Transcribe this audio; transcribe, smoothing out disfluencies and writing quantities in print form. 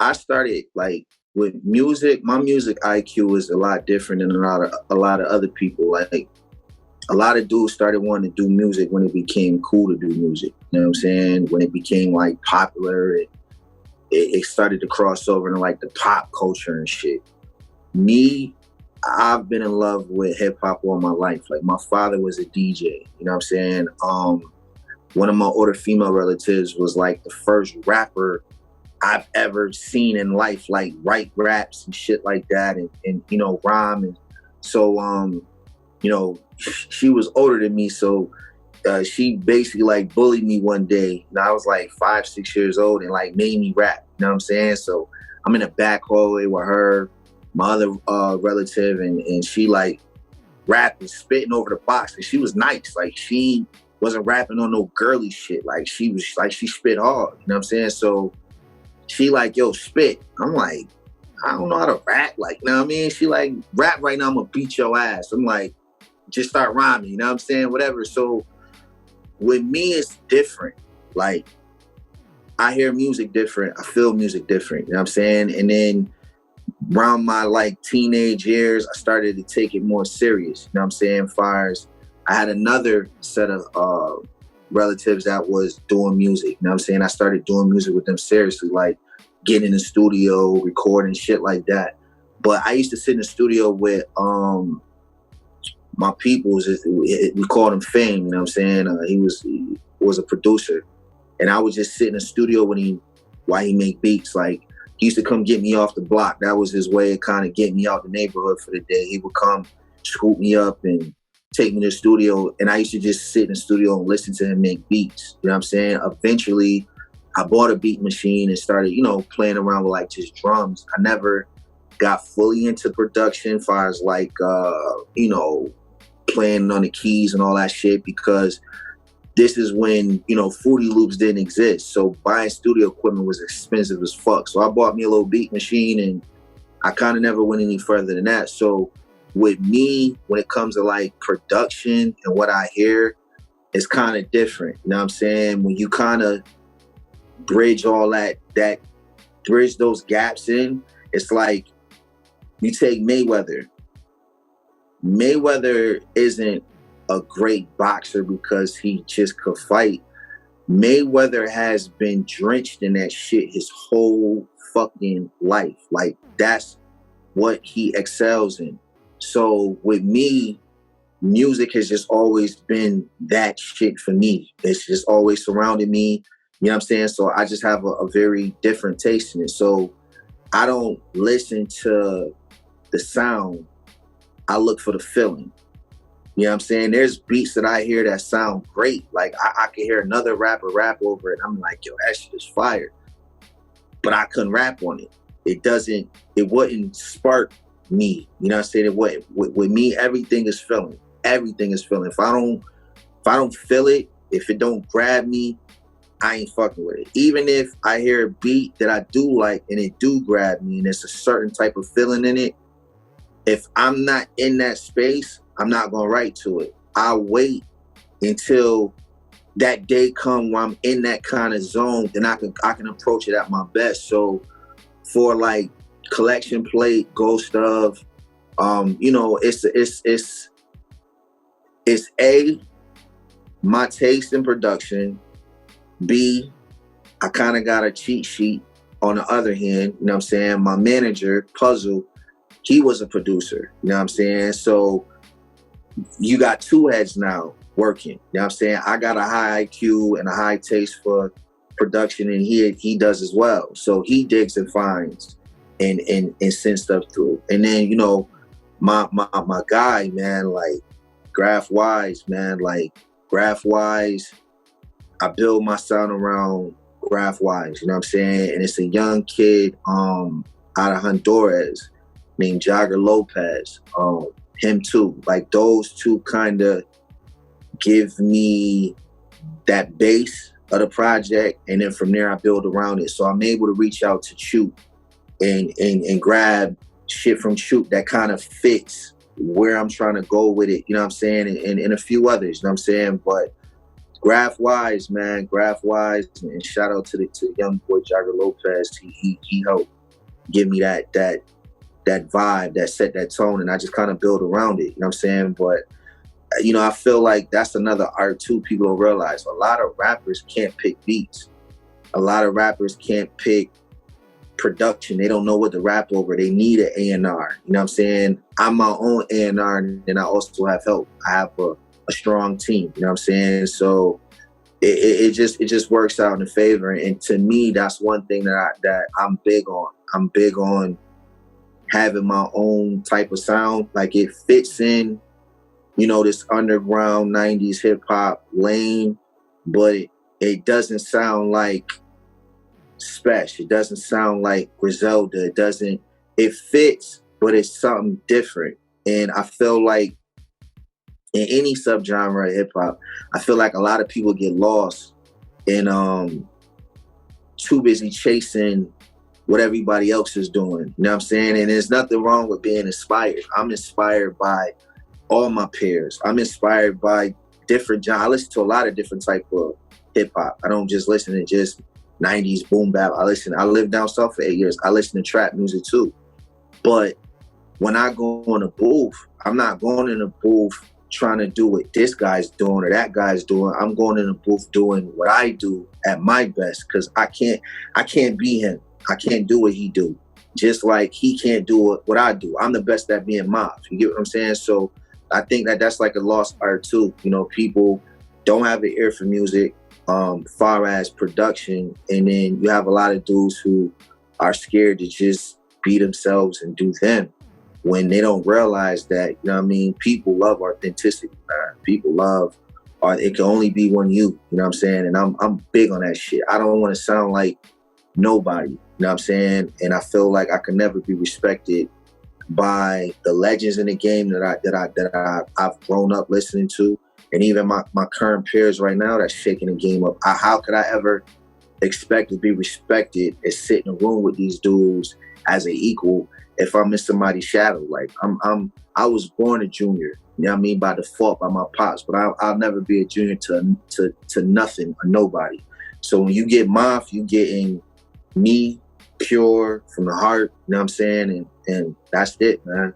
I started like with music. My music IQ is a lot different than a lot of other people. Like a lot of dudes started wanting to do music when it became cool to do music. You know what I'm saying? When it became like popular, it started to cross over into like the pop culture and shit. Me, I've been in love with hip hop all my life. Like my father was a DJ. You know what I'm saying? One of my older female relatives was like the first rapper I've ever seen in life, like write raps and shit like that, and you know, rhyme. And so, you know, she was older than me, so she basically like bullied me one day. And I was like 5, 6 years old, and like made me rap. You know what I'm saying? So I'm in the back hallway with her, my other relative, and she like rapping, spitting over the box, and she was nice. Like she wasn't rapping on no girly shit. Like she was like, she spit hard. You know what I'm saying? So she like, yo, spit. I'm like, I don't know how to rap. Like, you know what I mean? She like, rap right now, I'm gonna beat your ass. I'm like, just start rhyming, you know what I'm saying? Whatever. So with me, it's different. Like, I hear music different. I feel music different, you know what I'm saying? And then around my like teenage years, I started to take it more serious, you know what I'm saying? Fires. I had another set of relatives that was doing music, you know what I'm saying? I started doing music with them seriously, like getting in the studio, recording shit like that. But I used to sit in the studio with my peoples. We called him Fame, you know what I'm saying? He was a producer. And I would just sit in the studio while he make beats. Like, he used to come get me off the block. That was his way of kind of getting me out the neighborhood for the day. He would come scoop me up and take me to the studio, and I used to just sit in the studio and listen to him make beats. You know what I'm saying? Eventually, I bought a beat machine and started, you know, playing around with like just drums. I never got fully into production as far as like, you know, playing on the keys and all that shit, because this is when, you know, Fruity Loops didn't exist. So buying studio equipment was expensive as fuck. So I bought me a little beat machine, and I kind of never went any further than that. So with me, when it comes to like production and what I hear, it's kind of different. You know what I'm saying? When you kind of bridge all that bridge those gaps in, it's like you take Mayweather. Mayweather isn't a great boxer because he just could fight. Mayweather has been drenched in that shit his whole fucking life. Like, that's what he excels in. So with me, music has just always been that shit for me. It's just always surrounded me. You know what I'm saying? So I just have a very different taste in it. So I don't listen to the sound. I look for the feeling. You know what I'm saying? There's beats that I hear that sound great. Like I can hear another rapper rap over it. I'm like, yo, that shit is fire. But I couldn't rap on it. It wouldn't spark me. You know what I'm saying? It wouldn't. With me, everything is feeling. Everything is feeling. If I don't feel it, if it don't grab me, I ain't fucking with it. Even if I hear a beat that I do like and it do grab me and it's a certain type of feeling in it, if I'm not in that space, I'm not gonna write to it. I'll wait until that day come where I'm in that kind of zone, then I can approach it at my best. So for like Collection Plate, Ghost of, you know, it's A, my taste in production. B, I kind of got a cheat sheet. On the other hand, you know what I'm saying? My manager, Puzzle, he was a producer, you know what I'm saying? So you got two heads now working, you know what I'm saying? I got a high IQ and a high taste for production, and he does as well. So he digs and finds and sends stuff through. And then, you know, my guy, man, like Graph Wise, man, like Graph Wise, I build my sound around Graph Wise, you know what I'm saying? And it's a young kid out of Honduras named Jagger Lopez. Him too. Like those two kind of give me that base of the project, and then from there I build around it. So I'm able to reach out to Choot and grab shit from Choot that kind of fits where I'm trying to go with it, you know what I'm saying? And a few others, you know what I'm saying? But Graph Wise, man, Graph Wise, and shout out to the young boy Jagger Lopez. He helped give me that vibe, that set that tone, and I just kind of build around it. You know what I'm saying? But you know, I feel like that's another art too. People don't realize a lot of rappers can't pick beats. A lot of rappers can't pick production. They don't know what to rap over. They need an A&R. You know what I'm saying? I'm my own A&R, and I also have help. I have a strong team. You know what I'm saying? So it just works out in favor. And to me, that's one thing that I'm big on. I'm big on having my own type of sound. Like it fits in, you know, this underground 90s hip hop lane, but it doesn't sound like Spesh. It doesn't sound like Griselda. It fits, but it's something different. And I feel like in any subgenre of hip hop, I feel like a lot of people get lost and too busy chasing what everybody else is doing. You know what I'm saying? And there's nothing wrong with being inspired. I'm inspired by all my peers. I'm inspired by different genres. I listen to a lot of different type of hip hop. I don't just listen to just 90s boom bap. I lived down south for 8 years. I listen to trap music too. But when I go in a booth, I'm not going in a booth trying to do what this guy's doing or that guy's doing. I'm going in a booth doing what I do at my best, because I can't be him. I can't do what he do. Just like he can't do what I do. I'm the best at being Mob. You get what I'm saying? So I think that's like a lost art too. You know, people don't have an ear for music, far as production, and then you have a lot of dudes who are scared to just be themselves and do them, when they don't realize that, you know what I mean, people love authenticity, man. People love it can only be one you know what I'm saying? And I'm big on that shit. I don't want to sound like nobody, you know what I'm saying? And I feel like I can never be respected by the legends in the game that I've grown up listening to, and even my current peers right now that's shaking the game up. How could I ever expect to be respected and sit in a room with these dudes as an equal if I'm in somebody's shadow? Like I was born a junior, you know what I mean, by default by my pops, but I'll never be a junior to nothing or nobody. So when you get Maf, you getting me, pure from the heart, you know what I'm saying? And that's it, man.